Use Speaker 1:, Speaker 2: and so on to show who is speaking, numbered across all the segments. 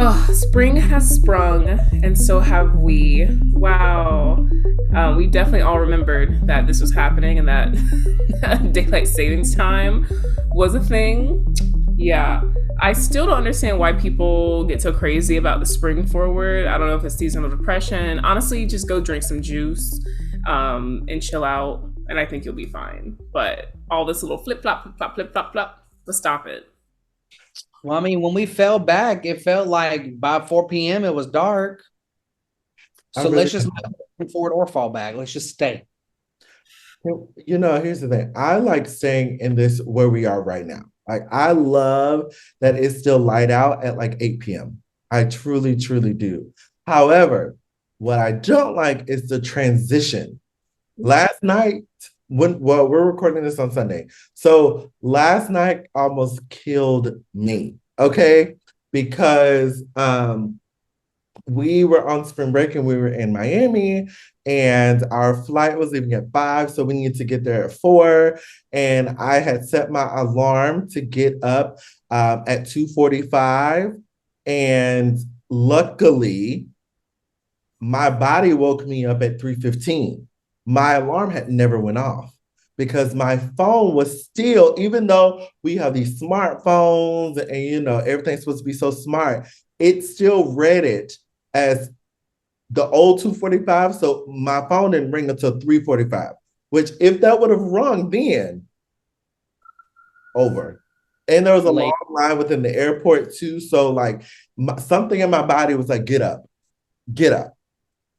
Speaker 1: Oh, spring has sprung, and so have we. Wow. We definitely all remembered that this was happening and that daylight savings time was a thing. Yeah. I still don't understand why people get so crazy about the spring forward. I don't know if it's seasonal depression. Honestly, just go drink some juice and chill out, and I think you'll be fine. But all this little flip flop, flip flop, flip flop, flop, let's stop it.
Speaker 2: Well, I mean, when we fell back, it felt like by 4 p.m. it was dark.
Speaker 3: I
Speaker 2: So
Speaker 3: really,
Speaker 2: let's just not move forward or fall back. Let's just stay.
Speaker 3: here's the thing. I like staying in this where we are right now. Like, I love that it's still light out at like 8 p.m. I truly, truly do. However, what I don't like is the transition. Last night, we're recording this on Sunday. So last night almost killed me. Okay. Because we were on spring break and we were in Miami, and our flight was leaving at 5, so we needed to get there at 4. And I had set my alarm to get up at 2:45, and luckily my body woke me up at 3:15. My alarm had never went off because my phone was still, even though we have these smartphones and everything's supposed to be so smart, it still read it as the old 2:45. So my phone didn't ring until 3:45, which if that would have rung then, over. And there was a long
Speaker 2: Late.
Speaker 3: line within the airport too. So like something in my body was like, get up, get up.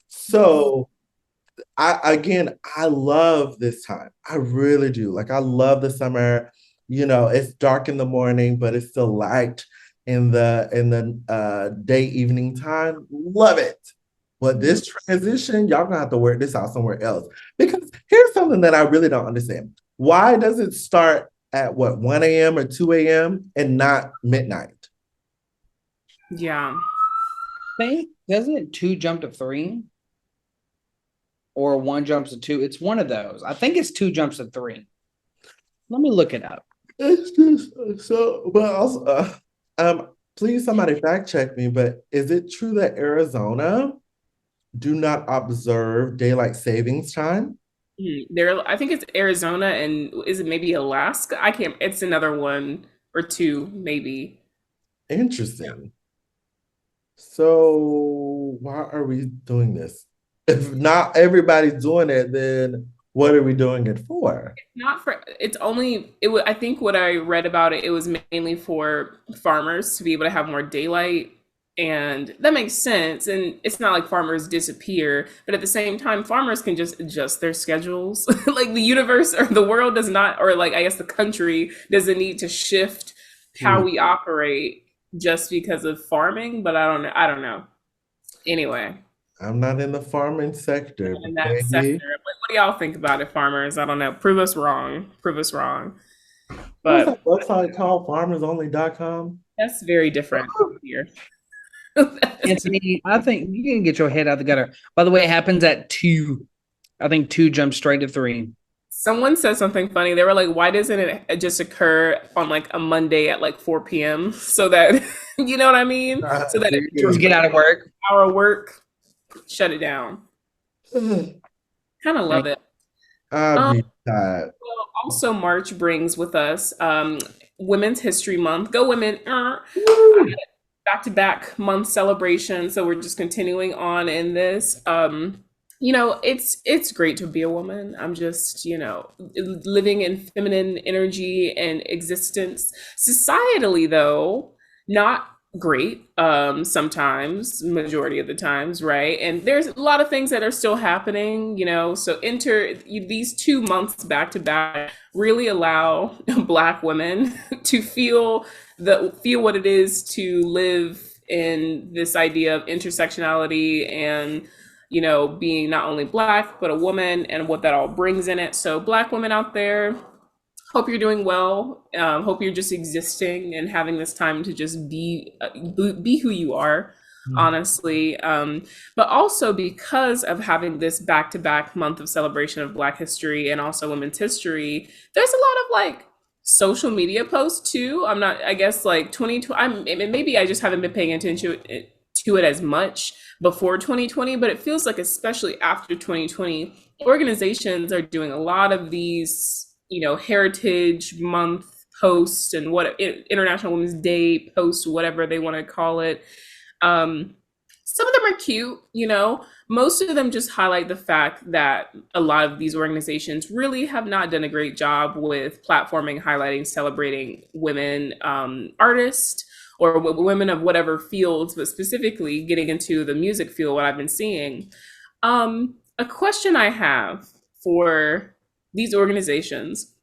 Speaker 3: So I love this time. I really do. Like, I love the summer. It's dark in the morning, but it's still light in the day evening time. Love it. But this transition, y'all gonna have to work this out somewhere else. Because here's something that I really don't understand. Why does it start at what, 1 a.m. or 2 a.m. and not midnight?
Speaker 1: Yeah.
Speaker 2: Think doesn't two jump to three or one jumps to two? It's one of those. I think it's two jumps to three. Let me look it up.
Speaker 3: It's just so, but also, please somebody fact check me, but is it true that Arizona do not observe daylight savings time?
Speaker 1: There, I think it's Arizona and is it maybe Alaska? I can't. It's another one or two, maybe.
Speaker 3: Interesting. So why are we doing this? If not everybody's doing it, then what are we doing it for?
Speaker 1: Not for. It's only. I think what I read about it, it was mainly for farmers to be able to have more daylight, and that makes sense. And it's not like farmers disappear, but at the same time, farmers can just adjust their schedules. Like the universe or the world does not, or like I guess the country doesn't need to shift how
Speaker 3: Hmm.
Speaker 1: we operate just because of farming. But I don't know. I don't know. Anyway,
Speaker 3: I'm not in the farming sector, but
Speaker 1: in that sector,
Speaker 3: baby.
Speaker 1: what do y'all think about it, farmers? I don't know. Prove us wrong. Prove us wrong.
Speaker 3: What's
Speaker 1: But
Speaker 3: that website called? Farmersonly.com?
Speaker 1: that's very different here.
Speaker 2: Anthony, I think you can get your head out the gutter. By the way, it happens at two. I think two jumps straight to three.
Speaker 1: Someone said something funny. They were like, "Why doesn't it just occur on like a Monday at like 4 p.m. so that you know what I mean? So that
Speaker 2: Just get out of work.
Speaker 1: hour work, shut it down." Kind of love it.
Speaker 3: I'll
Speaker 1: Um,
Speaker 3: be tired.
Speaker 1: well, also March brings with us Women's History Month. Go women!
Speaker 3: Woo!
Speaker 1: Back to back month celebration. So we're just continuing on in this. It's great to be a woman. I'm just, living in feminine energy and existence. Societally though, not great sometimes, majority of the times, right? And there's a lot of things that are still happening, so enter these 2 months back to back really allow black women to feel what it is to live in this idea of intersectionality and being not only black but a woman and what that all brings in it. So black women out there, hope you're doing well. Hope you're just existing and having this time to just be who you are, honestly. But also because of having this back-to-back month of celebration of Black history and also women's history, there's a lot of like social media posts too. I'm not, I guess like 2020, maybe I just haven't been paying attention to it as much before 2020, but it feels like especially after 2020, organizations are doing a lot of these, Heritage Month posts and what International Women's Day posts, whatever they want to call it. Um, some of them are cute, most of them just highlight the fact that a lot of these organizations really have not done a great job with platforming, highlighting, celebrating women artists or women of whatever fields, but specifically getting into the music field, what I've been seeing. A question I have for these organizations: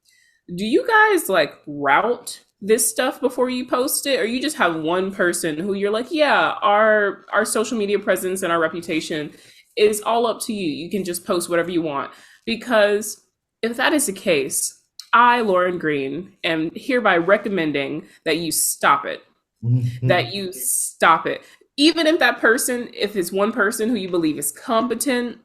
Speaker 1: do you guys like route this stuff before you post it, or you just have one person who you're like, yeah, our social media presence and our reputation is all up to you, you can just post whatever you want? Because if that is the case, I, Lauren Green, am hereby recommending that you stop it. That you stop it. Even if that person, if it's one person who you believe is competent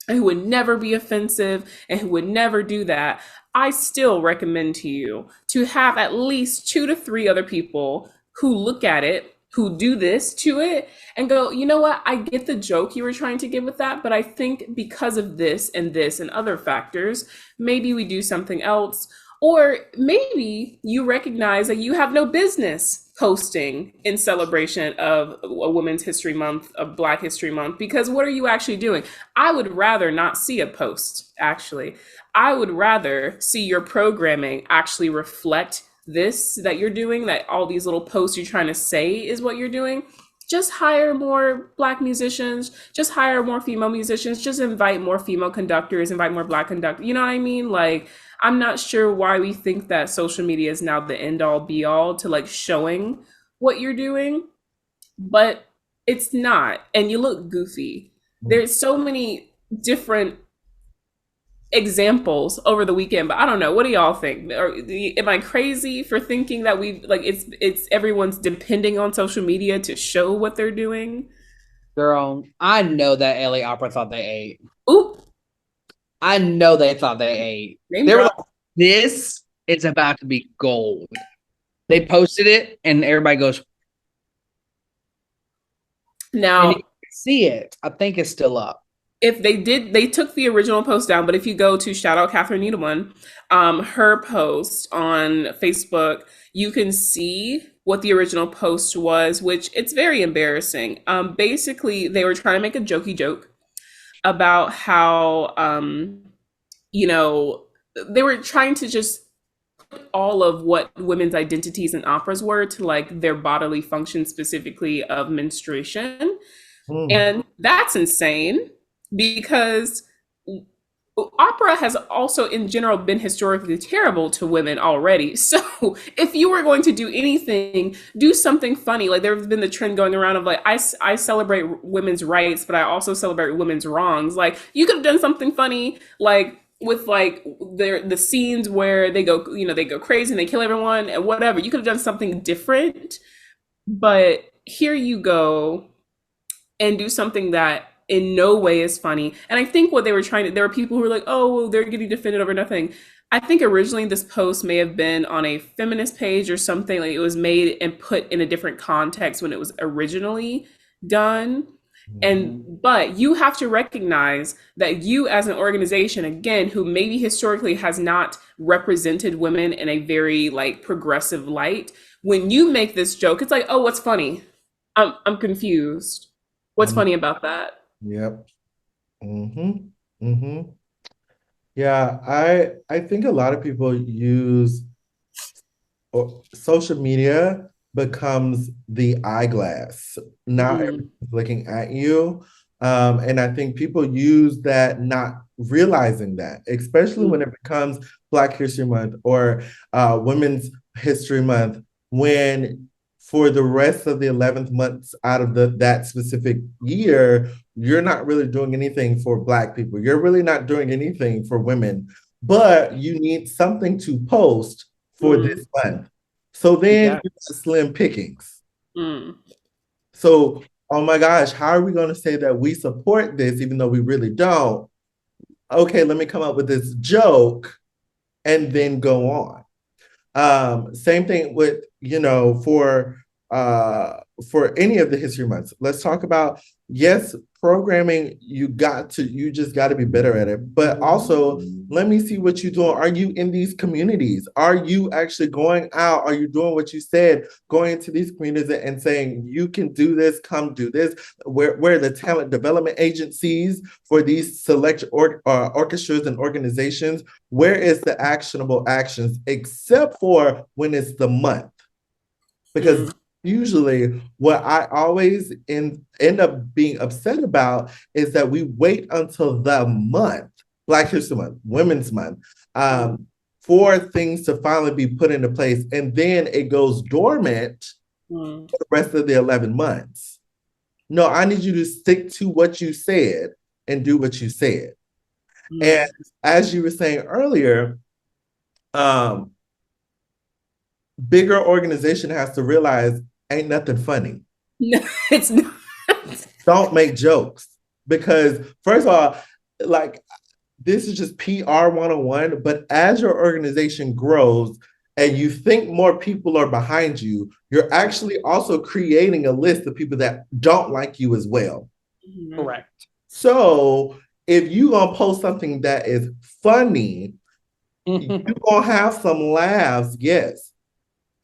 Speaker 1: and who would never be offensive and who would never do that, I still recommend to you to have at least 2 to 3 other people who look at it, who do this to it, and go, you know what? I get the joke you were trying to give with that, but I think because of this and other factors, maybe we do something else. Or maybe you recognize that you have no business posting in celebration of a Women's History Month, of Black History Month, because what are you actually doing? I would rather not see a post, actually. I would rather see your programming actually reflect this that you're doing, that all these little posts you're trying to say is what you're doing. Just hire more Black musicians, just hire more female musicians, just invite more female conductors, invite more Black conductors. You know what I mean? Like, I'm not sure why we think that social media is now the end all be all to like showing what you're doing, but it's not. And you look goofy. There's so many different examples over the weekend, but I don't know. What do y'all think? Or am I crazy for thinking that we like it's everyone's depending on social media to show what they're doing?
Speaker 2: Girl, I know that LA Opera thought they ate.
Speaker 1: Oop,
Speaker 2: I know they thought they ate.
Speaker 1: name
Speaker 2: They were like,
Speaker 1: drop.
Speaker 2: this is about to be gold. They posted it and everybody goes, and you
Speaker 1: Now,
Speaker 2: can see it. I think it's still up.
Speaker 1: if they did, they took the original post down, but if you go to shout out Catherine Needleman, her post on Facebook, you can see what the original post was, which it's very embarrassing. Basically, they were trying to make a jokey joke about how, you know, they were trying to just all of what women's identities in operas were to like their bodily function, specifically of menstruation.
Speaker 3: Mm.
Speaker 1: And that's insane because opera has also in general been historically terrible to women already. So if you were going to do anything, do something funny. Like there's been the trend going around of like, I celebrate women's rights, but I also celebrate women's wrongs. Like you could have done something funny, like with like the scenes where they go, they go crazy and they kill everyone and whatever. You could have done something different, but here you go and do something that in no way is funny. And I think what they were trying to, there were people who were like, oh, well, they're getting defended over nothing. I think originally this post may have been on a feminist page or something. Like it was made and put in a different context when it was originally done. But you have to recognize that you as an organization, again, who maybe historically has not represented women in a very like progressive light, when you make this joke, it's like, oh, what's funny? I'm confused. What's
Speaker 3: Um,
Speaker 1: funny about that?
Speaker 3: yep. Mm-hmm. Mm-hmm. Yeah, I think a lot of people use social media becomes the eyeglass. Now
Speaker 1: Mm,
Speaker 3: everyone's looking at you. And I think people use that not realizing that, especially when
Speaker 1: mm,
Speaker 3: it becomes Black History Month or Women's History Month, when for the rest of the 11th months out of that specific year, you're not really doing anything for Black people. You're really not doing anything for women, but you need something to post for
Speaker 1: mm,
Speaker 3: this month. So then
Speaker 2: Yeah.
Speaker 3: you got slim pickings.
Speaker 1: mm.
Speaker 3: So, oh my gosh, how are we going to say that we support this even though we really don't? Okay, let me come up with this joke and then go on. Same thing with, for any of the history months. Let's talk about, yes, programming, you just got to be better at it. But also, let me see what you're doing. Are you in these communities? Are you actually going out? Are you doing what you said, going into these communities and saying, you can do this, come do this? Where are the talent development agencies for these select orchestras and organizations? Where is the actionable actions, except for when it's the month? Because usually what I always end up being upset about is that we wait until the month, Black History Month, Women's Month, for things to finally be put into place. And then it goes dormant for the rest of the 11 months. No, I need you to stick to what you said and do what you said. And as you were saying earlier, bigger organization has to realize ain't nothing funny.
Speaker 1: No, it's not.
Speaker 3: Don't make jokes, because first of all, like, this is just PR 101, but as your organization grows and you think more people are behind you, you're actually also creating a list of people that don't like you as well.
Speaker 2: Correct.
Speaker 3: So if you gonna post something that is funny, you're gonna have some laughs, yes,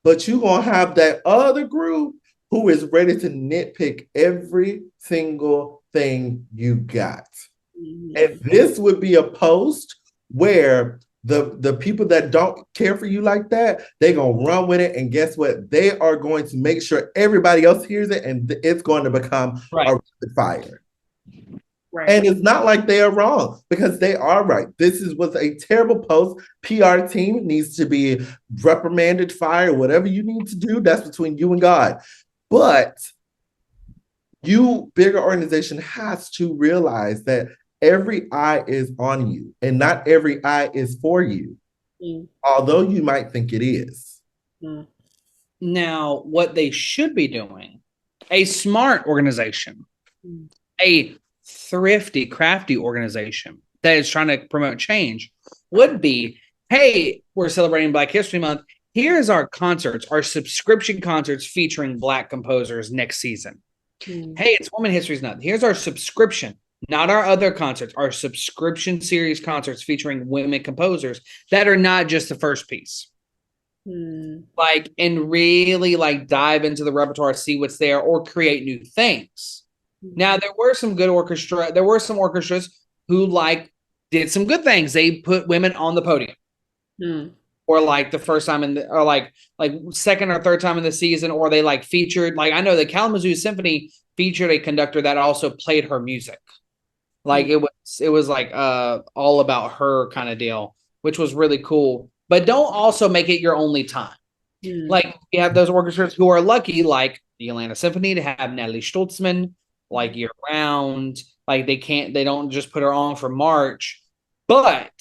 Speaker 3: but you're gonna have that other group who is ready to nitpick every single thing you got. And this would be a post where the people that don't care for you like that, they're gonna run with it, and guess what? They are going to make sure everybody else hears it, and it's going to become a rapid fire. Right. And it's not like they are wrong, because they are right. This was a terrible post. PR team needs to be reprimanded, fired, whatever you need to do. That's between you and God. But you, bigger organization, has to realize that every eye is on you, and not every eye is for you, although you might think it is.
Speaker 2: Now, what they should be doing, a smart organization, a thrifty, crafty organization that is trying to promote change, would be, hey, we're celebrating Black History Month. Here's our concerts, our subscription concerts featuring Black composers next season. Hey, it's Women History Month. Here's our subscription, not our other concerts, our subscription series concerts featuring women composers that are not just the first piece. Like, and really like dive into the repertoire, see what's there, or create new things. Now, there were some good orchestra. There were some orchestras who like did some good things. They put women on the podium, or like the first time or like second or third time in the season, or they like featured. Like, I know the Kalamazoo Symphony featured a conductor that also played her music. Like it was like all about her kind of deal, which was really cool. But don't also make it your only time. Like, you have those orchestras who are lucky, like the Atlanta Symphony, to have Natalie Stoltzman like year round. Like, they don't just put her on for March. But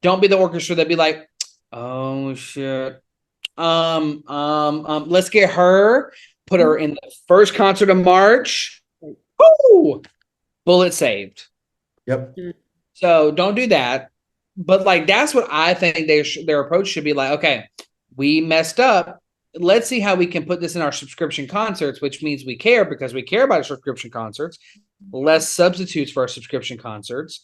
Speaker 2: don't be the orchestra that be like, oh shit, let's get her, put her in the first concert of March. Woo! Bullet saved.
Speaker 3: Yep.
Speaker 2: So don't do that. But like, that's what I think their approach should be like. Okay, we messed up. Let's see how we can put this in our subscription concerts, which means we care, because we care about our subscription concerts. Less substitutes for our subscription concerts,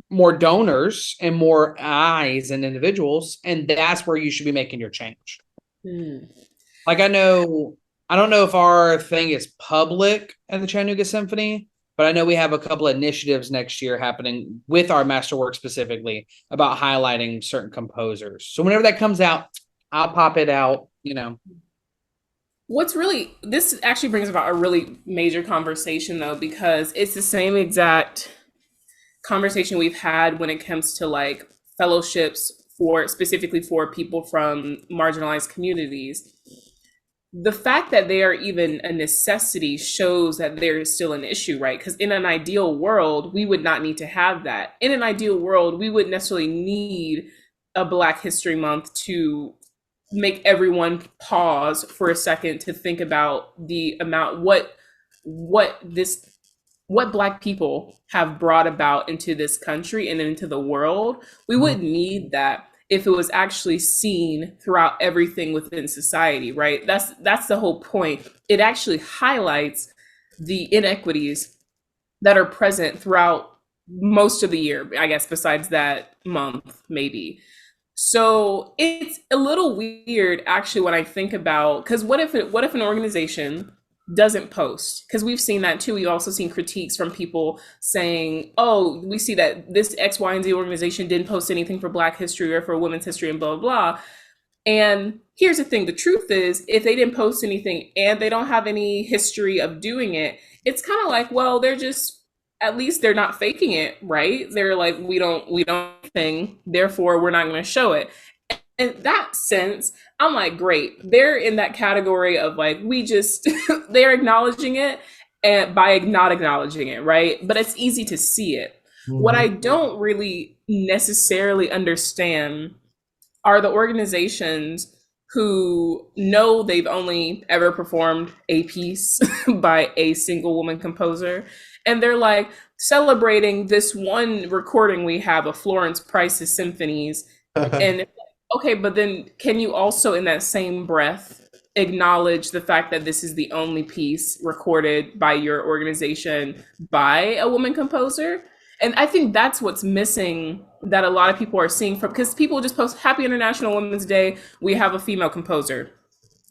Speaker 2: more donors and more eyes and individuals. And that's where you should be making your change. Like, I don't know if our thing is public at the Chattanooga Symphony, but I know we have a couple of initiatives next year happening with our masterwork specifically about highlighting certain composers. So whenever that comes out, I'll pop it out,
Speaker 1: This actually brings about a really major conversation, though, because it's the same exact conversation we've had when it comes to like fellowships specifically for people from marginalized communities. The fact that they are even a necessity shows that there is still an issue, right? Because in an ideal world, we would not need to have that. In an ideal world, we wouldn't necessarily need a Black History Month to make everyone pause for a second to think about the amount what Black people have brought about into this country and into the world. We wouldn't need that if it was actually seen throughout everything within society, right? That's the whole point. It actually highlights the inequities that are present throughout most of the year, I guess, besides that month, maybe. So it's a little weird actually when I think about, because what if an organization doesn't post? Because we've seen that too. We've also seen critiques from people saying, "Oh, we see that this X, Y, and Z organization didn't post anything for Black history or for women's history and blah blah blah." And here's the thing: the truth is, if they didn't post anything and they don't have any history of doing it, it's kind of like, well, they're just, at least they're not faking it, right? They're like, we don't thing, therefore we're not going to show it. In that sense, I'm like, great. They're in that category of like, we just they're acknowledging it and by not acknowledging it, right? But it's easy to see it. What
Speaker 3: Mhm.
Speaker 1: I don't really necessarily understand are the organizations who know they've only ever performed a piece by a single woman composer. And they're like celebrating this one recording we have of Florence Price's symphonies. And it's like, okay, but then can you also, in that same breath, acknowledge the fact that this is the only piece recorded by your organization by a woman composer? And I think that's what's missing, that a lot of people are seeing from, because people just post Happy International Women's Day, we have a female composer,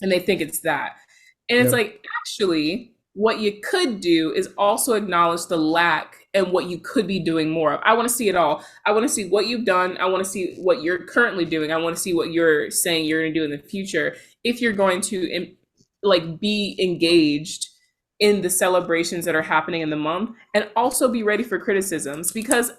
Speaker 1: and they think it's that. And it's
Speaker 3: Yep.
Speaker 1: like, actually, what you could do is also acknowledge the lack and what you could be doing more of. I want to see it all. I want to see what you've done. I want to see what you're currently doing. I want to see what you're saying you're going to do in the future. If you're going to like be engaged in the celebrations that are happening in the month, and also be ready for criticisms, because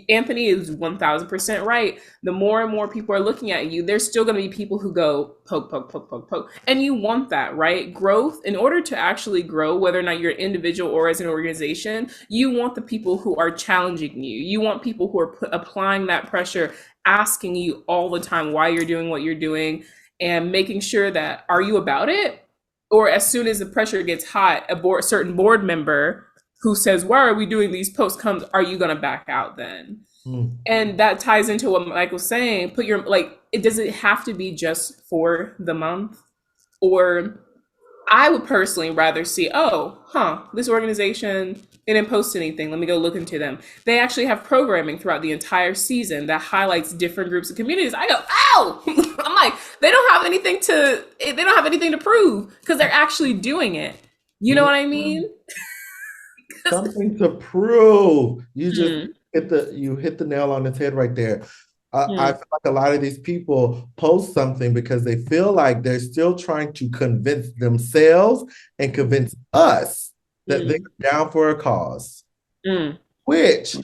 Speaker 1: Anthony is 1000% right. The more and more people are looking at you, there's still going to be people who go poke, poke, poke, poke, poke. And you want that, right? Growth, in order to actually grow, whether or not you're an individual or as an organization, you want the people who are challenging you. You want people who are applying that pressure, asking you all the time why you're doing what you're doing, and making sure that, are you about it? Or as soon as the pressure gets hot, certain board member who says, why are we doing these posts comes, are you going to back out then?
Speaker 3: Mm.
Speaker 1: And that ties into what Mike was saying. Put your, like, it doesn't have to be just for the month. Or I would personally rather see, oh, this organization, they didn't post anything. Let me go look into them. They actually have programming throughout the entire season that highlights different groups of communities. I go, oh, I'm like, they don't have anything to prove, because they're actually doing it. You know what I mean?
Speaker 3: Something to prove. You just
Speaker 1: Hmm.
Speaker 3: hit the nail on its head right there. I
Speaker 1: Hmm.
Speaker 3: feel like a lot of these people post something because they feel like they're still trying to convince themselves and convince us that they're
Speaker 1: Hmm.
Speaker 3: down for a cause,
Speaker 1: Hmm.
Speaker 3: which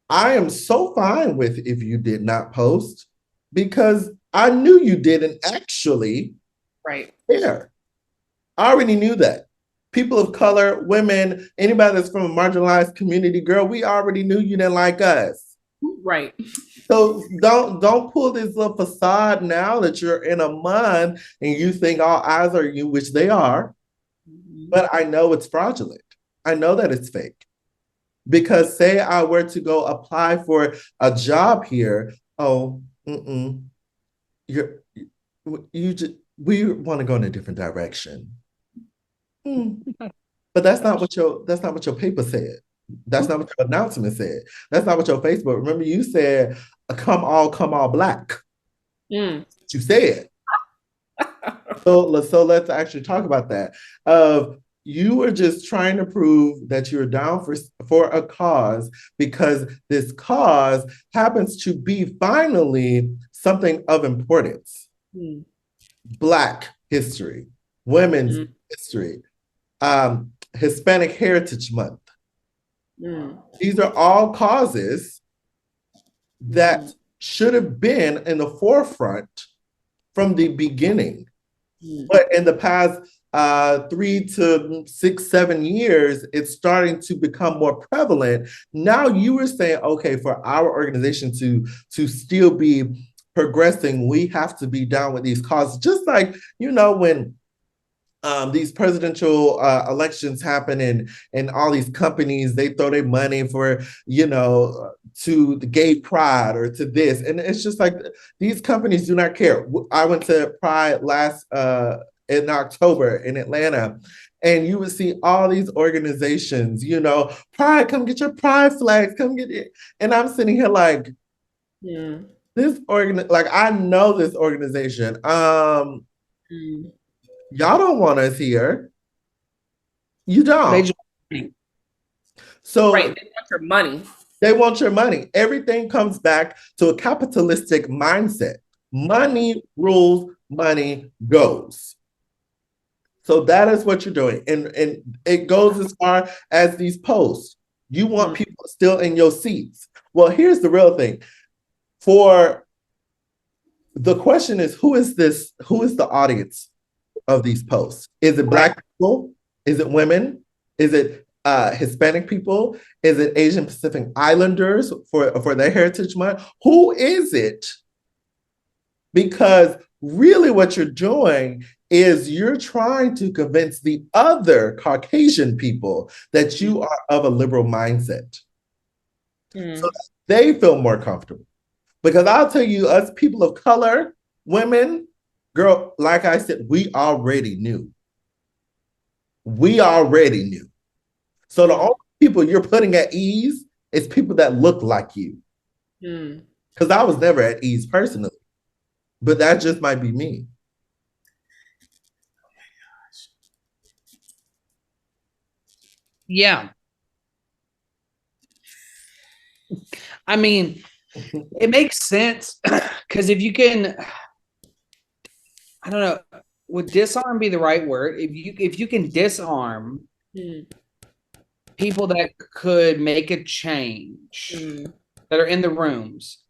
Speaker 3: I am so fine with if you did not post, because I knew you didn't actually
Speaker 1: Right.
Speaker 3: care. I already knew that. People of color, women, anybody that's from a marginalized community, girl, we already knew you didn't like us.
Speaker 1: Right.
Speaker 3: So don't pull this little facade now that you're in a month and you think all eyes are you, which they are.
Speaker 1: Mhm.
Speaker 3: But I know it's fraudulent. I know that it's fake. Because say I were to go apply for a job here, oh, you're you just we want to go in a different direction. Hmm. But that's not what your paper said. That's not what your announcement said. That's not what your Facebook. Remember, you said, come all black."
Speaker 1: Mm.
Speaker 3: You said. So let's actually talk about that. You were just trying to prove that you're down for a cause, because this cause happens to be finally something of importance.
Speaker 1: Mm.
Speaker 3: Black history, women's
Speaker 1: Mm.
Speaker 3: history, Hispanic Heritage Month.
Speaker 1: Mm.
Speaker 3: These are all causes that
Speaker 1: Mhm.
Speaker 3: should have been in the forefront from the beginning.
Speaker 1: Mm.
Speaker 3: But in the past 3 to 6, 7 years, it's starting to become more prevalent. Now you were saying, okay, for our organization to still be progressing, we have to be down with these causes. Just like, when these presidential elections happen, and all these companies, they throw their money for, to the gay pride or to this. And it's just like, these companies do not care. I went to Pride last in October in Atlanta, and you would see all these organizations, Pride, come get your Pride flags, come get it. And I'm sitting here like,
Speaker 1: Yeah.
Speaker 3: like, I know this organization.
Speaker 1: Mm.
Speaker 3: Y'all don't want us here. You
Speaker 2: They
Speaker 3: don't.
Speaker 2: just
Speaker 3: So
Speaker 1: Right. They want your money.
Speaker 3: they want your money. Everything comes back to a capitalistic mindset. Money rules, money goes. So that is what you're doing. And it goes as far as these posts. You want
Speaker 1: Mm.
Speaker 3: people still in your seats. Well, here's the real thing. For the question is, who is this? Who is the audience of these posts? Is it Black people? Is it women? Is it Hispanic people? Is it Asian Pacific Islanders for their Heritage Month? Who is it? Because really what you're doing is you're trying to convince the other Caucasian people that you are of a liberal mindset.
Speaker 1: Mm.
Speaker 3: So that they feel more comfortable. Because I'll tell you, us people of color, women, girl, like I said, we already knew. We already knew. So the only people you're putting at ease is people that look like you.
Speaker 1: Mm.
Speaker 3: Because I was never at ease personally, but that just might be me.
Speaker 2: yeah. I mean, it makes sense because if you can, I don't know, would disarm be the right word? If you can disarm
Speaker 1: Mm.
Speaker 2: people that could make a change,
Speaker 1: Mm.
Speaker 2: that are in the rooms,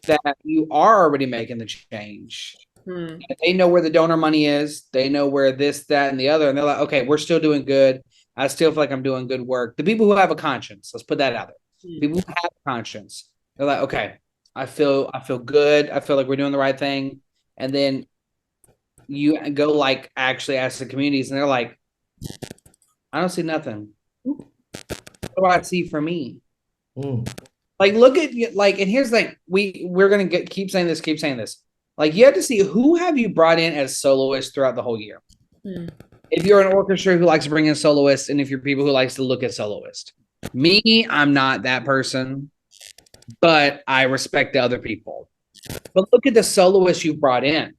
Speaker 2: that you are already making the change.
Speaker 1: Mm.
Speaker 2: They know where the donor money is. They know where this, that, and the other. And they're like, okay, we're still doing good. I still feel like I'm doing good work. The people who have a conscience, let's put that out there.
Speaker 1: Mm.
Speaker 2: People who have a conscience, they're like, okay, I feel good. I feel like we're doing the right thing. And then you go like actually ask the communities, and they're like, I don't see nothing. What do I see for me?
Speaker 3: Mm.
Speaker 2: Like, look at like, and here's the thing: we're gonna keep saying this, keep saying this. Like, you have to see who have you brought in as soloists throughout the whole year.
Speaker 1: Mm.
Speaker 2: If you're an orchestra who likes to bring in soloists, and if you're people who likes to look at soloists. Me, I'm not that person, but I respect the other people. But look at the soloists you brought in.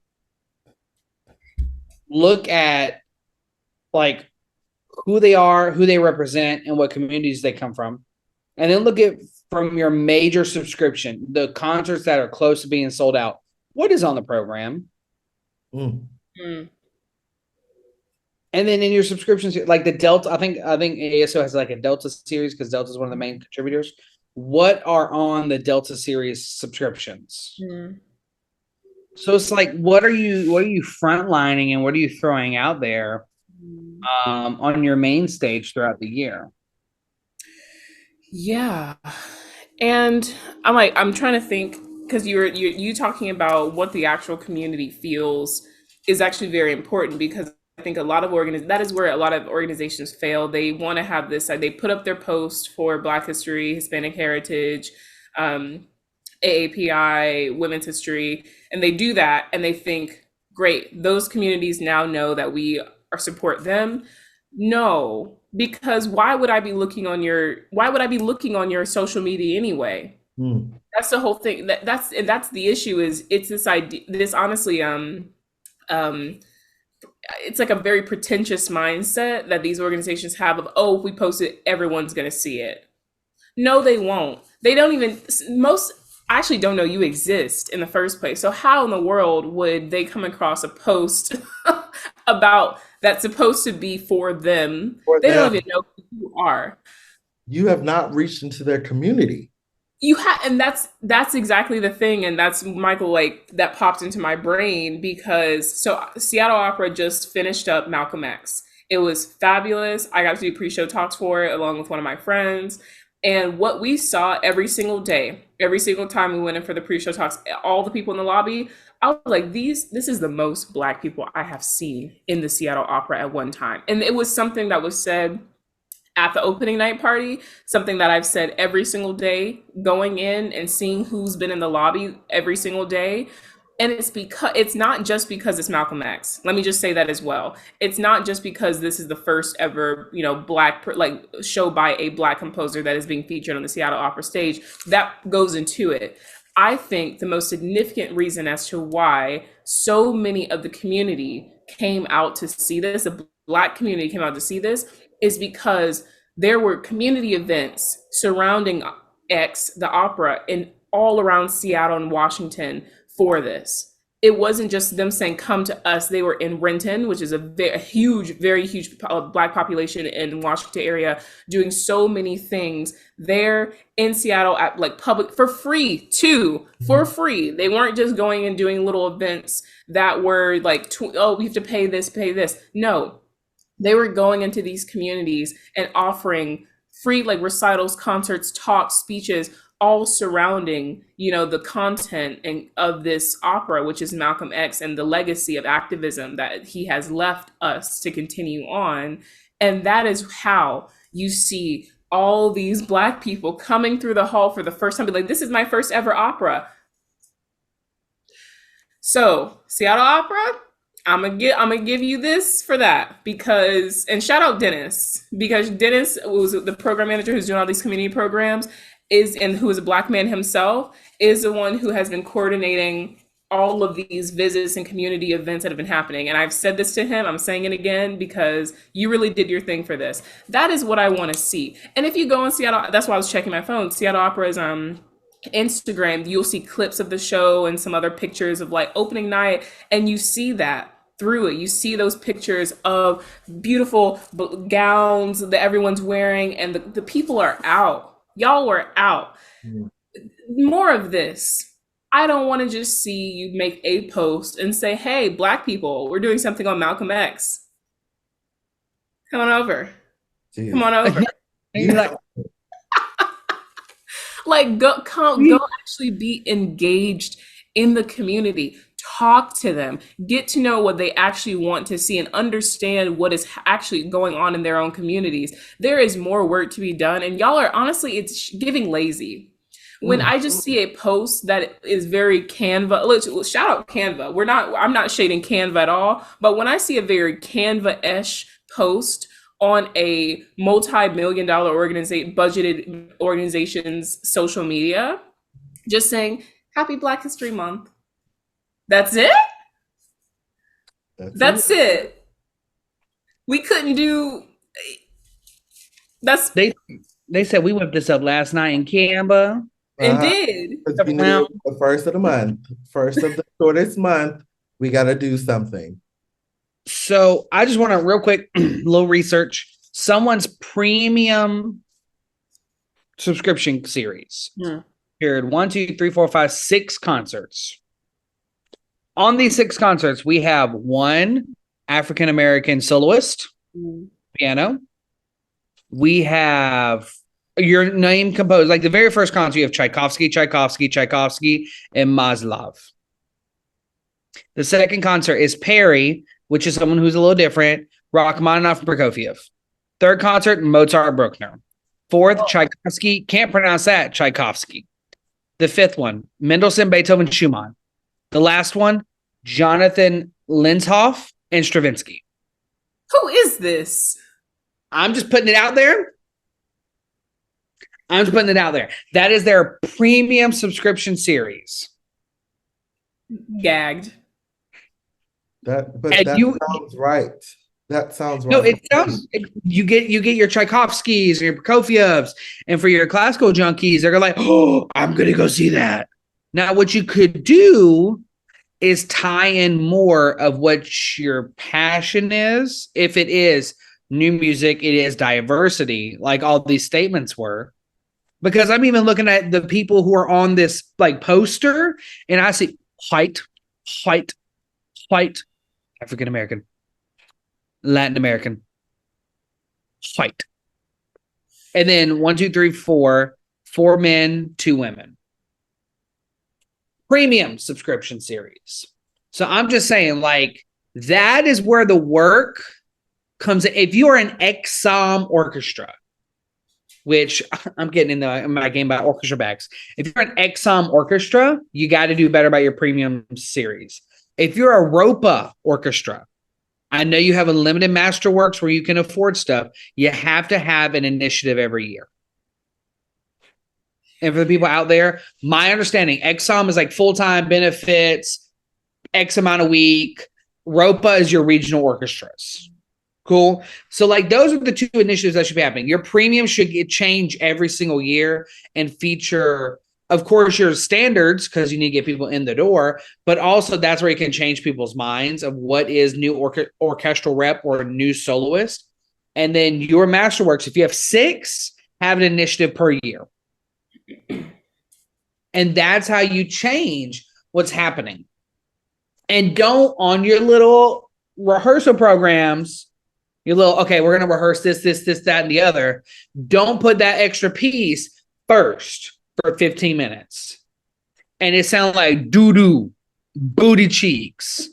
Speaker 2: Look at like who they are, who they represent, and what communities they come from. And then look at from your major subscription, the concerts that are close to being sold out. What is on the program?
Speaker 3: Mm.
Speaker 1: Mm.
Speaker 2: And then in your subscriptions, like the Delta, I think ASO has like a Delta series because Delta is one of the main contributors. What are on the Delta series subscriptions?
Speaker 1: Mm.
Speaker 2: So it's like, what are you frontlining and what are you throwing out there on your main stage throughout the year?
Speaker 1: Yeah. And I'm trying to think because you talking about what the actual community feels is actually very important because I think a lot of that is where a lot of organizations fail. They want to have this, they put up their post for Black History, Hispanic Heritage, um, AAPI, Women's History, and they do that and they think, great, those communities now know that we are support them. No, because why would I be looking on your social media anyway?
Speaker 3: Mm.
Speaker 1: That's the whole thing. That's the issue is it's this idea this honestly um it's like a very pretentious mindset that these organizations have of, oh, if we post it, everyone's gonna see it. No, they won't. They don't even most actually don't know you exist in the first place. So how in the world would they come across a post about that's supposed to be for them?
Speaker 3: For
Speaker 1: They don't
Speaker 3: them,
Speaker 1: even know who you are.
Speaker 3: you have not reached into their community.
Speaker 1: You have, and that's exactly the thing, and that's Michael, like that popped into my brain because so Seattle Opera just finished up Malcolm X. It was fabulous. I got to do pre-show talks for it along with one of my friends. And what we saw every single day, every single time we went in for the pre-show talks, all the people in the lobby, I was like, this is the most Black people I have seen in the Seattle Opera at one time. And it was something that was said at the opening night party, something that I've said every single day going in and seeing who's been in the lobby every single day. And it's not just because it's Malcolm X. Let me just say that as well. It's not just because this is the first ever, black like show by a Black composer that is being featured on the Seattle Opera stage. That goes into it. I think the most significant reason as to why so many of the community came out to see this, the Black community came out to see this, is because there were community events surrounding X, the opera, in all around Seattle and Washington for this. It wasn't just them saying, come to us. They were in Renton, which is a very huge Black population in Washington area, doing so many things there in Seattle at like public for free too, for free. They weren't just going and doing little events that were like, oh, we have to pay this. No, they were going into these communities and offering free like recitals, concerts, talks, speeches, all surrounding, the content of this opera, which is Malcolm X, and the legacy of activism that he has left us to continue on. And that is how you see all these Black people coming through the hall for the first time, like, this is my first ever opera. So Seattle Opera, I'm gonna give you this for that, because, and shout out Dennis, because Dennis was the program manager who's doing all these community programs, and who is a Black man himself, is the one who has been coordinating all of these visits and community events that have been happening. And I've said this to him, I'm saying it again, because you really did your thing for this. That is what I want to see. And if you go on Seattle, that's why I was checking my phone, Seattle Opera's Instagram, you'll see clips of the show and some other pictures of like opening night, and you see that through it. You see those pictures of beautiful gowns that everyone's wearing, and the people are out. Y'all were out. More of this. I don't want to just see you make a post and say, hey, Black people, we're doing something on Malcolm X. Come on over. Jeez. Come on over. Like, go actually be engaged in the community. Talk to them, get to know what they actually want to see, and understand what is actually going on in their own communities. There is more work to be done, and y'all are, honestly, it's giving lazy. When I just see a post that is very Canva, let's shout out Canva. I'm not shading Canva at all, but when I see a very Canva-ish post on a multi-million-dollar budgeted organization's social media, just saying, Happy Black History Month. That's it? That's it. We couldn't do. That's
Speaker 2: They said we whipped this up last night in Canva.
Speaker 1: And did.
Speaker 3: The first of the month, first of the shortest month, we got to do something.
Speaker 2: So I just want to real quick, little research. Someone's premium subscription series. Period. 1, 2, 3, 4, 5, 6 concerts. On these 6 concerts, we have one African-American soloist, piano. We have your name composed. Like the very first concert, you have Tchaikovsky, and Maslov. The second concert is Perry, which is someone who's a little different, Rachmaninoff, and Prokofiev. Third concert, Mozart, Bruckner. Fourth, Tchaikovsky. Can't pronounce that, Tchaikovsky. The fifth one, Mendelssohn, Beethoven, Schumann. The last one, Jonathan Linshoff and Stravinsky.
Speaker 1: Who is this?
Speaker 2: I'm just putting it out there. That is their premium subscription series.
Speaker 1: Gagged.
Speaker 3: That sounds right. That sounds right.
Speaker 2: No, it sounds. You get your Tchaikovskys and your Prokofievs, and for your classical junkies, they're like, "Oh, I'm gonna go see that." Now, what you could do is tie in more of what your passion is. If it is new music, it is diversity, like all these statements were. Because I'm even looking at the people who are on this like poster, and I see white, African American, Latin American, white. And then 1, 2, 3, 4 men, 2 women. Premium subscription series. So I'm just saying, like, that is where the work comes in. If you are an exom orchestra, which I'm getting in my game by orchestra backs. If you're an exom orchestra, you got to do better by your premium series. If you're a ROPA orchestra, I know you have a limited masterworks where you can afford stuff. You have to have an initiative every year. And for the people out there, my understanding, exom is like full-time benefits, X amount a week. ROPA is your regional orchestras. Cool. So, like, those are the two initiatives that should be happening. Your premium should change every single year and feature, of course, your standards, because you need to get people in the door, but also that's where you can change people's minds of what is new orchestral rep or new soloist. And then your masterworks, if you have 6, have an initiative per year. And that's how you change what's happening. And don't, on your little rehearsal programs, your little, okay, we're going to rehearse this, that, and the other. Don't put that extra piece first for 15 minutes. And it sounds like doo-doo, booty cheeks,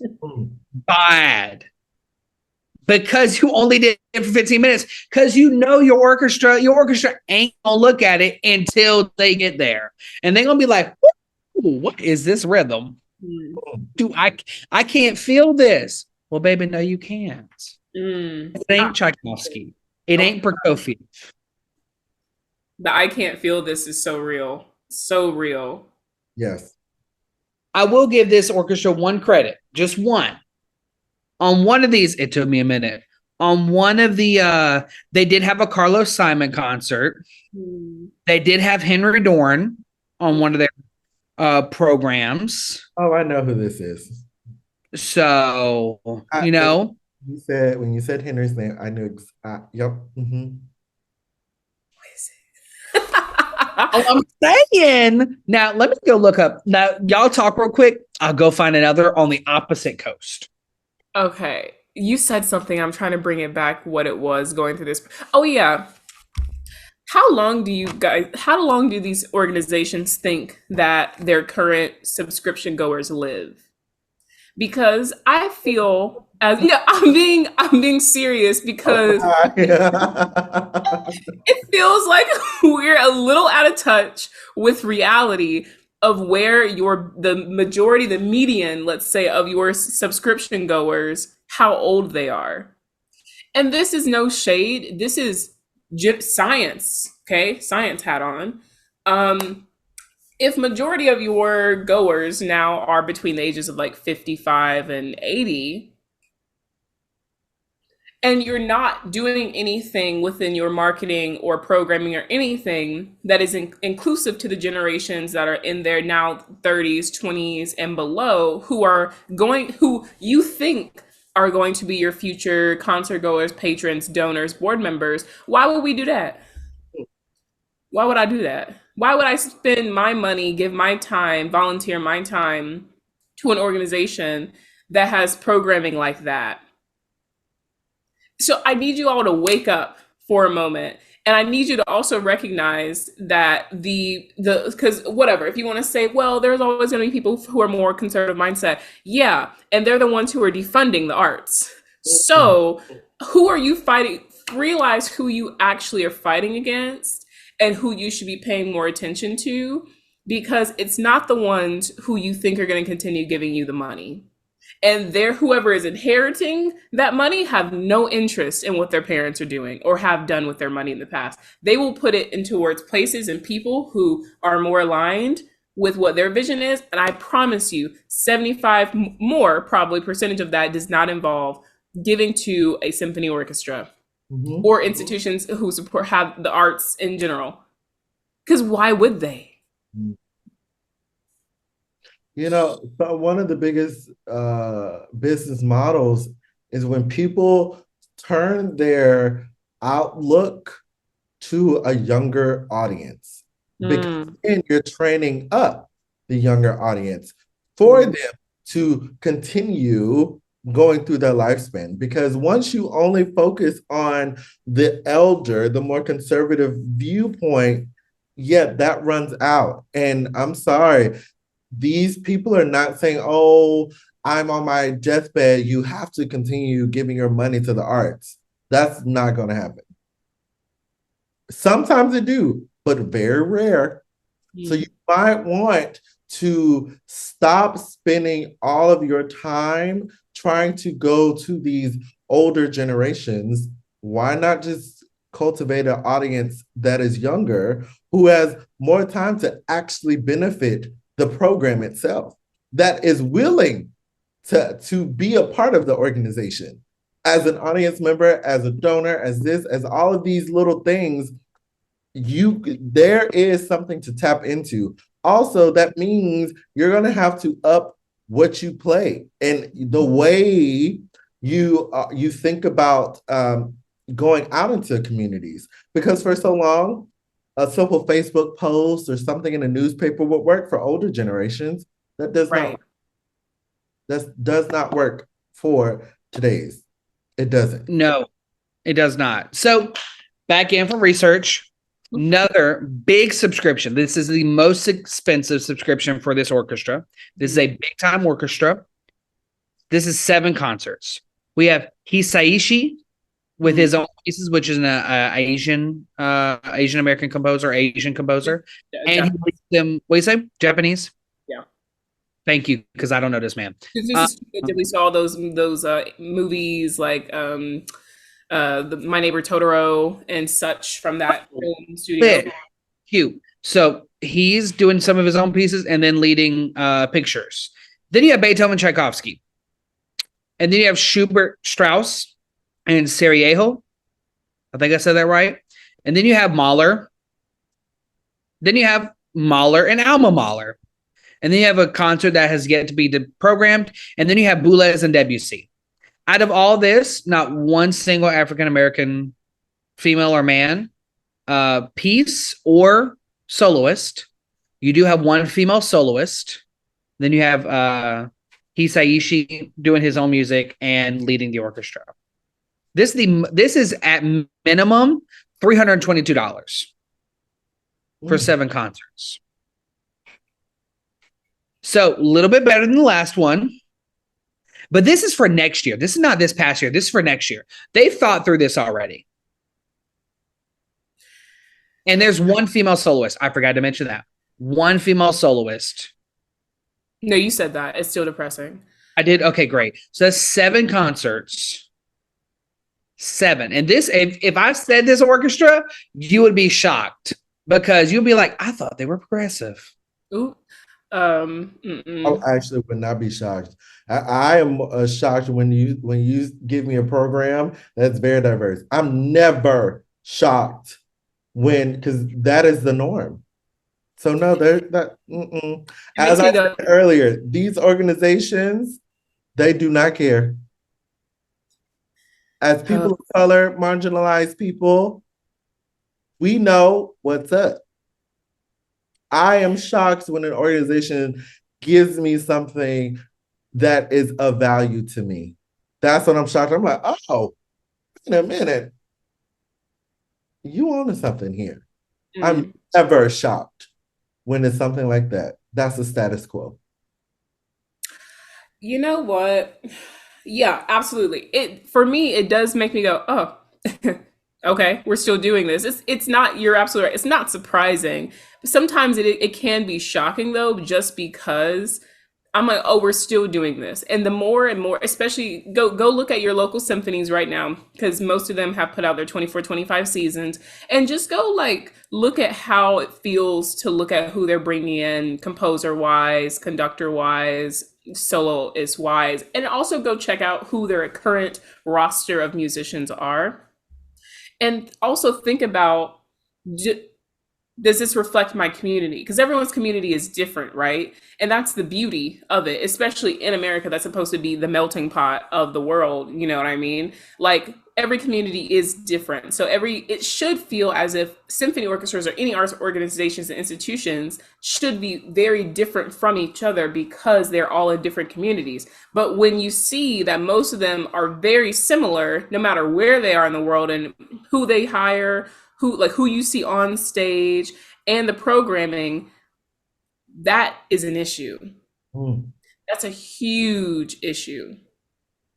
Speaker 2: bad. Because you only did it for 15 minutes. Because you know your orchestra ain't going to look at it until they get there. And they're going to be like, what is this rhythm? I can't feel this. Well, baby, no, you can't. It ain't Tchaikovsky. It ain't Prokofiev.
Speaker 1: The I can't feel this is so real. So real.
Speaker 3: Yes.
Speaker 2: I will give this orchestra one credit, just one. On one of these, it took me a minute. On one of the, they did have a Carlos Simon concert. They did have Henry Dorn on one of their programs.
Speaker 3: Oh, I know who this is.
Speaker 2: So, you know.
Speaker 3: When you said Henry's name, I knew. Yep. Mm-hmm.
Speaker 2: I'm saying. Now, let me go look up. Now, y'all talk real quick. I'll go find another on the opposite coast.
Speaker 1: Okay. You said something. I'm trying to bring it back what it was going through this. Oh, yeah. How long do these organizations think that their current subscription goers live? Because I feel I'm being serious because it feels like we're a little out of touch with reality of where the median, let's say, of your subscription goers, how old they are. And this is no shade. This is science, okay? Science hat on. If majority of your goers now are between the ages of like 55 and 80, and you're not doing anything within your marketing or programming or anything that is inclusive to the generations that are in their now 30s, 20s, and below, who you think are going to be your future concert goers, patrons, donors, board members, why would we do that? Why would I do that? Why would I spend my money, give my time, volunteer my time to an organization that has programming like that? So I need you all to wake up for a moment. And I need you to also recognize that because whatever, if you want to say, well, there's always going to be people who are more conservative mindset. Yeah. And they're the ones who are defunding the arts. So who are you fighting? Realize who you actually are fighting against and who you should be paying more attention to, because it's not the ones who you think are going to continue giving you the money. And whoever is inheriting that money have no interest in what their parents are doing or have done with their money in the past. They will put it towards places and people who are more aligned with what their vision is. And I promise you, 75 more probably percentage of that does not involve giving to a symphony orchestra or institutions who have the arts in general. Because why would they?
Speaker 3: You know, so one of the biggest business models is when people turn their outlook to a younger audience. Because then you're training up the younger audience for them to continue going through their lifespan. Because once you only focus on the elder, the more conservative viewpoint, that runs out. And I'm sorry, these people are not saying, oh, I'm on my deathbed, you have to continue giving your money to the arts. That's not going to happen. Sometimes it do, but very rare. So you might want to stop spending all of your time trying to go to these older generations. Why not just cultivate an audience that is younger who has more time to actually benefit the program itself, that is willing to be a part of the organization as an audience member, as a donor, as this, as all of these little things. There is something to tap into. Also, that means you're going to have to up what you play and the way you think about going out into communities, because for so long a simple Facebook post or something in a newspaper would work for older generations. That does
Speaker 1: Right.
Speaker 3: not that does not work for today's. It doesn't.
Speaker 2: No, it does not. So back in for research. Another big subscription. This is the most expensive subscription for this orchestra. This is a big time orchestra. This is 7 concerts. We have Hisaishi with his own pieces, which is an Asian American composer, Asian composer, and he leads them. What do you say? Japanese?
Speaker 1: Yeah.
Speaker 2: Thank you, because I don't know this man.
Speaker 1: This is we saw those movies like My Neighbor Totoro and such from that film studio.
Speaker 2: Cute. So he's doing some of his own pieces and then leading pictures. Then you have Beethoven, Tchaikovsky, and then you have Schubert, Strauss, and Sarajevo. I think I said that right. And then you have Mahler. Then you have Mahler and Alma Mahler. And then you have a concert that has yet to be programmed. And then you have Boulez and Debussy. Out of all this, not one single African American female or man piece or soloist. You do have one female soloist. Then you have Hisaishi doing his own music and leading the orchestra. This is at minimum $322 for 7 concerts. So a little bit better than the last one. But this is for next year. This is not this past year. This is for next year. They've thought through this already. And there's one female soloist. I forgot to mention that. One female soloist.
Speaker 1: No, you said that. It's still depressing.
Speaker 2: I did? Okay, great. So that's 7 concerts. 7. And this, if I said this orchestra, you would be shocked because you'd be like, I thought they were progressive.
Speaker 1: Ooh.
Speaker 3: I actually would not be shocked. I am shocked when you give me a program that's very diverse. I'm never shocked because that is the norm. So no, there's not. As I said earlier, these organizations, they do not care. As people of color, marginalized people, we know what's up. I am shocked when an organization gives me something that is of value to me. That's what I'm shocked. I'm like, oh, wait a minute. You own something here. I'm never shocked when it's something like that. That's the status quo.
Speaker 1: You know what? Yeah, absolutely. For me, it does make me go, oh, okay, we're still doing this. It's not, you're absolutely right. It's not surprising. Sometimes it can be shocking though, just because I'm like, oh, we're still doing this. And the more and more, especially go look at your local symphonies right now, because most of them have put out their 24, 25 seasons, and just go like look at how it feels to look at who they're bringing in composer wise, conductor wise, soloist wise, and also go check out who their current roster of musicians are. And also think about, does this reflect my community? Because everyone's community is different, right? And that's the beauty of it, especially in America, that's supposed to be the melting pot of the world. You know what I mean? Like every community is different. So it should feel as if symphony orchestras or any arts organizations and institutions should be very different from each other because they're all in different communities. But when you see that most of them are very similar, no matter where they are in the world and who they hire, who you see on stage and the programming, that is an issue. That's a huge issue.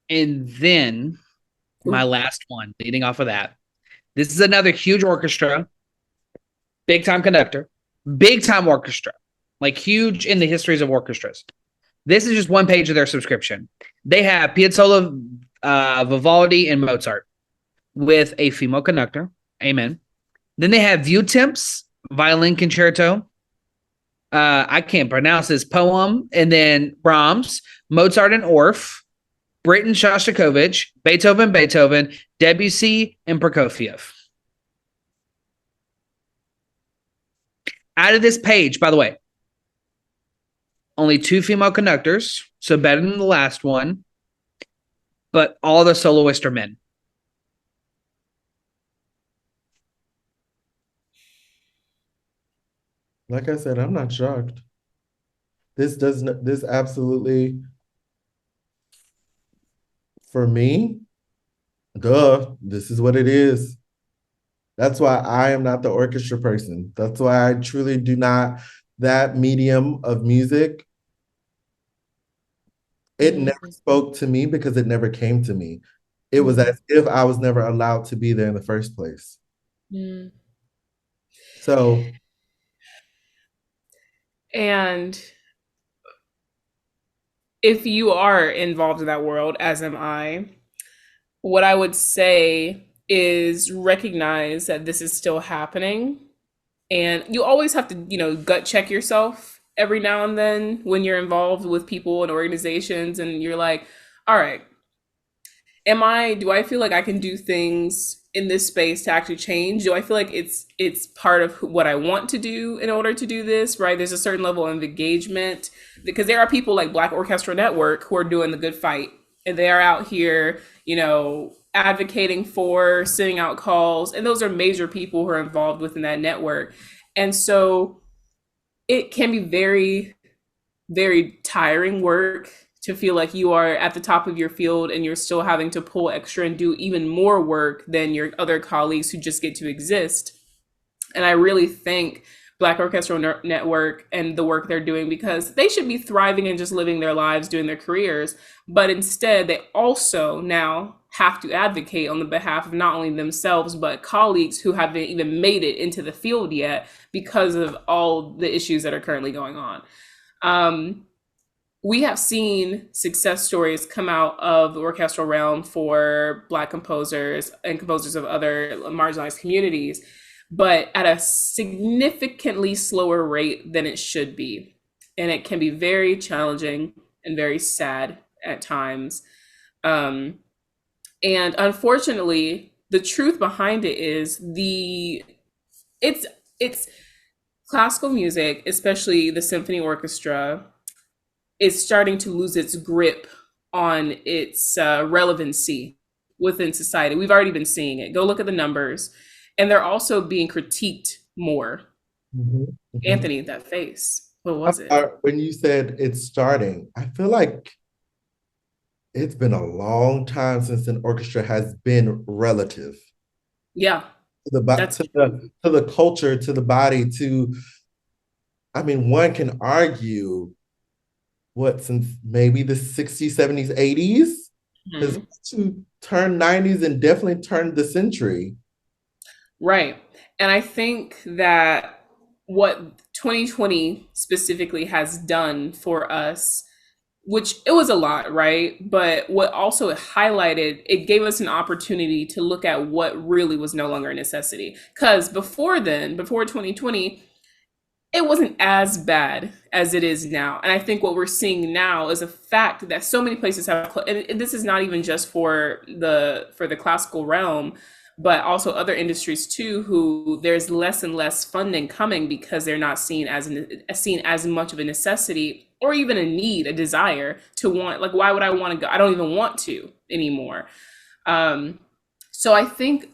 Speaker 2: And then my
Speaker 1: Ooh.
Speaker 2: last one, leading off of that. This is another huge orchestra, big time conductor, big time orchestra, like huge in the histories of orchestras. This is just one page of their subscription. They have Piazzolla, Vivaldi, and Mozart with a female conductor. Amen. Then they have View Temps, violin concerto. I can't pronounce this poem. And then Brahms, Mozart and Orff, Britten Shostakovich, Beethoven, Debussy, and Prokofiev. Out of this page, by the way, only 2 female conductors, so better than the last one, but all the soloists are men.
Speaker 3: Like I said, I'm not shocked. This does not, this absolutely, for me, duh, this is what it is. That's why I am not the orchestra person. That's why I truly do not, that medium of music, it never
Speaker 1: Mhm.
Speaker 3: spoke to me because it never came to me. It was
Speaker 1: Mhm.
Speaker 3: as if I was never allowed to be there in the first place.
Speaker 1: Mm.
Speaker 3: So,
Speaker 1: And if you are involved in that world, as am I, what I would say is recognize that this is still happening. And you always have to, gut check yourself every now and then when you're involved with people and organizations and you're like, all right, do I feel like I can do things in this space to actually change? Do I feel like it's part of what I want to do in order to do this, right? There's a certain level of engagement because there are people like Black Orchestra Network who are doing the good fight and they are out here, advocating for sending out calls, and those are major people who are involved within that network. And so it can be very, very tiring work to feel like you are at the top of your field and you're still having to pull extra and do even more work than your other colleagues who just get to exist. And I really thank Black Orchestral Network and the work they're doing because they should be thriving and just living their lives, doing their careers. But instead, they also now have to advocate on the behalf of not only themselves, but colleagues who haven't even made it into the field yet because of all the issues that are currently going on. Um, we have seen success stories come out of the orchestral realm for Black composers and composers of other marginalized communities, but at a significantly slower rate than it should be. And it can be very challenging and very sad at times. Um, and unfortunately, the truth behind it is it's classical music, especially the symphony orchestra, is starting to lose its grip on its relevancy within society. We've already been seeing it. Go look at the numbers. And they're also being critiqued more.
Speaker 3: mhm, mhm.
Speaker 1: Anthony, that face. What
Speaker 3: I'm
Speaker 1: was it?
Speaker 3: sorry, when you said it's starting, I feel like it's been a long time since an orchestra has been relative
Speaker 1: Yeah,
Speaker 3: to the
Speaker 1: that's
Speaker 3: to the culture, to the body, to, I mean, one can argue what, since maybe the 60s, 70s, 80s, because
Speaker 1: mhm.
Speaker 3: to turn 90s and definitely turned the century.
Speaker 1: Right. And I think that what 2020 specifically has done for us, which it was a lot, right? But what also it highlighted, it gave us an opportunity to look at what really was no longer a necessity. Because before then, before 2020, it wasn't as bad as it is now. And I think what we're seeing now is a fact that so many places have, and this is not even just for the classical realm, but also other industries too, who there's less and less funding coming because they're not seen as much of a necessity or even a need, a desire to want. Like, why would I want to go? I don't even want to anymore. Um, so I think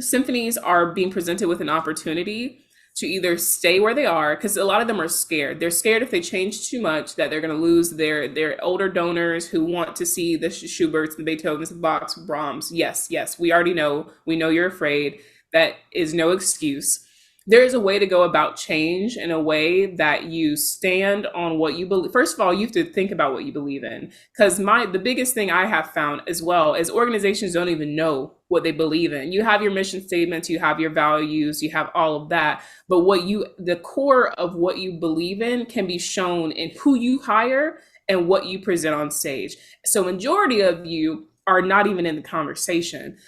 Speaker 1: symphonies are being presented with an opportunity to either stay where they are, because a lot of them are scared. They're scared if they change too much that they're going to lose their older donors who want to see the Schuberts, the Beethovens, the Bachs, Brahms. Yes, yes, we already know. We know you're afraid. That is no excuse. there is a way to go about change in a way that you stand on what you believe. First of all, you have to think about what you believe in. Because the biggest thing I have found as well is organizations don't even know what they believe in. You have your mission statements, you have your values, you have all of that. But the core of what you believe in can be shown in who you hire and what you present on stage. So majority of you are not even in the conversation.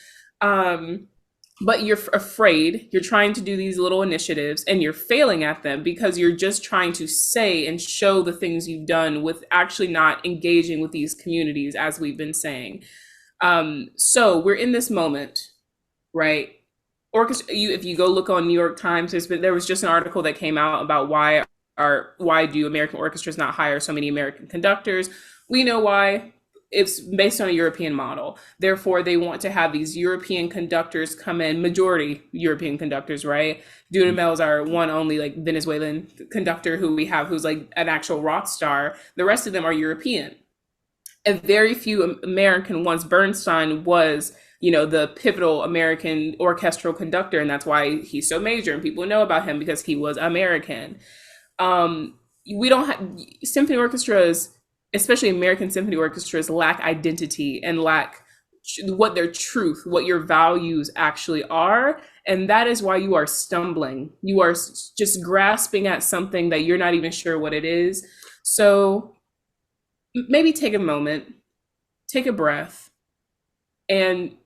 Speaker 1: But you're afraid, you're trying to do these little initiatives and you're failing at them because you're just trying to say and show the things you've done with actually not engaging with these communities, as we've been saying. So we're in this moment, right? If you go look on New York Times, there was just an article that came out about why do American orchestras not hire so many American conductors? We know why. It's based on a European model. Therefore, they want to have these European conductors come in, majority European conductors, right? Dudamel is our one only like Venezuelan conductor who we have, who's like an actual rock star. The rest of them are European. And very few American ones. Bernstein was, the pivotal American orchestral conductor, and that's why he's so major and people know about him because he was American. We don't have symphony orchestras, especially American symphony orchestras, lack identity and lack what your values actually are. And that is why you are stumbling. You are just grasping at something that you're not even sure what it is. So maybe take a moment, take a breath, and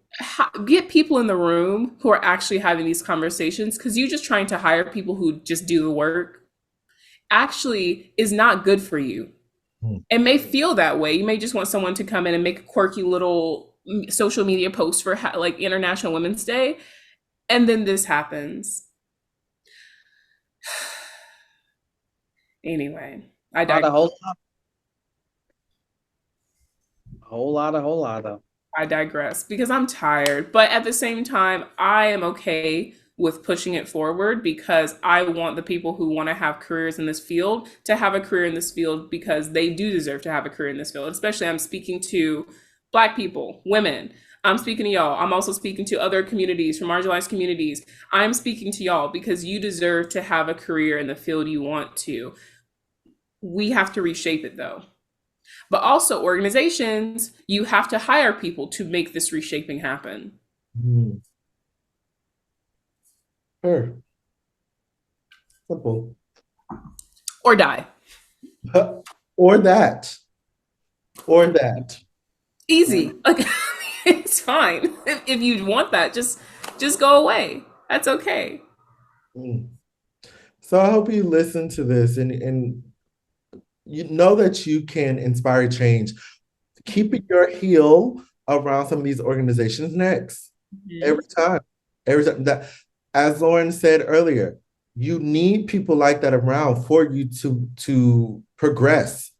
Speaker 1: get people in the room who are actually having these conversations, because you just trying to hire people who just do the work actually is not good for you. It may feel that way. You may just want someone to come in and make a quirky little social media post for like International Women's Day. And then this happens. Anyway, I digress.
Speaker 2: A whole lot.
Speaker 1: I digress because I'm tired. But at the same time, I am okay with pushing it forward because I want the people who want to have careers in this field to have a career in this field, because they do deserve to have a career in this field. Especially I'm speaking to Black people, women. I'm speaking to y'all. I'm also speaking to other communities, from marginalized communities. I'm speaking to y'all because you deserve to have a career in the field you want to. We have to reshape it though. But also organizations, you have to hire people to make this reshaping happen.
Speaker 3: Sure. Simple.
Speaker 1: Or die.
Speaker 3: Or that.
Speaker 1: Easy. Like, it's fine. If you want that, just go away. That's okay.
Speaker 3: So I hope you listen to this and you know that you can inspire change. Keeping your heel around some of these organizations next. Every time. That, as Lauren said earlier, you need people like that around for you to progress.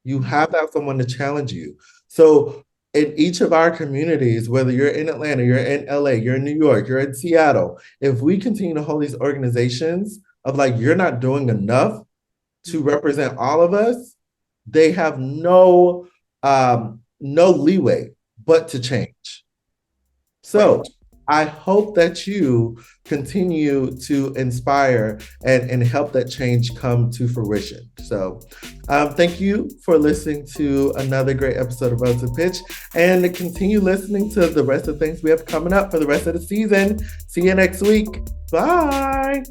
Speaker 3: You have to have someone to challenge you. So in each of our communities, whether you're in Atlanta, you're in LA, you're in New York, you're in Seattle, if we continue to hold these organizations of like, you're not doing enough to represent all of us, they have no leeway but to change. So I hope that you continue to inspire and help that change come to fruition. So thank you for listening to another great episode of Road to Pitch, and continue listening to the rest of the things we have coming up for the rest of the season. See you next week. Bye.